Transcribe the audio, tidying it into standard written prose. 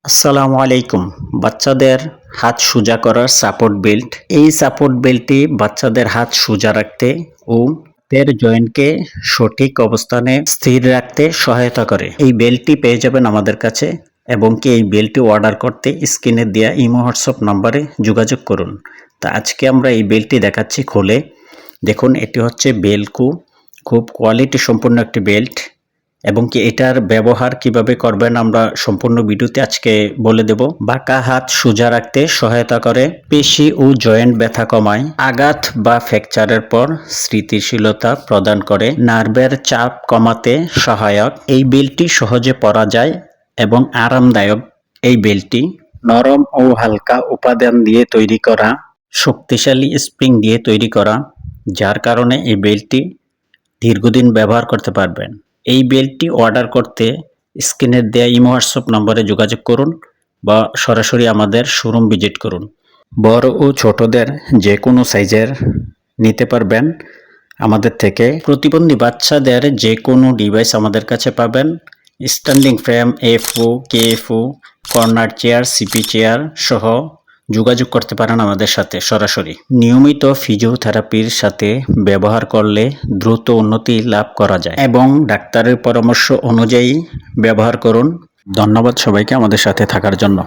আসসালামু আলাইকুম। বাচ্চাদের হাত সোজা করার সাপোর্ট বেল্ট। এই সাপোর্ট বেল্টটি বাচ্চাদের হাত সোজা রাখতে ও পের জয়েন্টকে সঠিক অবস্থানে স্থির রাখতে সহায়তা করে। এই বেল্টটি পেয়ে যাবেন আমাদের কাছে এবং কি এই বেল্টটি অর্ডার করতে স্ক্রিনে দেওয়া ইমো হোয়াটসঅ্যাপ নম্বরে যোগাযোগ করুন। তা আজকে আমরা এই বেল্টটি দেখাচ্ছি খুলে। দেখুন এটি হচ্ছে বেলকো, খুব কোয়ালিটি সম্পন্ন একটি বেল্ট এবং কি এটার ব্যবহার কিভাবে করবেন আমরা সম্পূর্ণ ভিডিওতে আজকে বলে দেব। বাঁকা হাত সোজা রাখতে সহায়তা করে, পেশি ও জয়েন্ট ব্যথা কমায়, আঘাত বা ফ্র্যাকচারের পর স্থিতিশীলতা প্রদান করে, নার্ভের চাপ কমাতে সহায়ক। এই বেল্টটি সহজে পরা যায় এবং আরামদায়ক। এই বেল্টটি নরম ও হালকা উপাদান দিয়ে তৈরি করা, শক্তিশালী স্প্রিং দিয়ে তৈরি করা, যার কারণে এই বেল্টটি দীর্ঘদিন ব্যবহার করতে পারবেন। এই বেল্টটি অর্ডার করতে স্ক্রিনের দেয়া ইমো হোয়াটসঅ্যাপ নম্বরে যোগাযোগ করুন বা সরাসরি আমাদের শোরুম ভিজিট করুন। বড় ও ছোটদের যে কোনো সাইজের নিতে পারবেন আমাদের থেকে। প্রতিবন্ধী বাচ্চাদের যে কোনো ডিভাইস আমাদের কাছে পাবেন। Standing frame, AFO, KAFO, corner chair, CP chair সহ যোগাযোগ করতে পারেন আমাদের সাথে সরাসরি। নিয়মিত ফিজিওথেরাপির সাথে ব্যবহার করলে দ্রুত উন্নতি লাভ করা যায় এবং ডাক্তারের পরামর্শ অনুযায়ী ব্যবহার করুন। ধন্যবাদ সবাইকে আমাদের সাথে থাকার জন্য।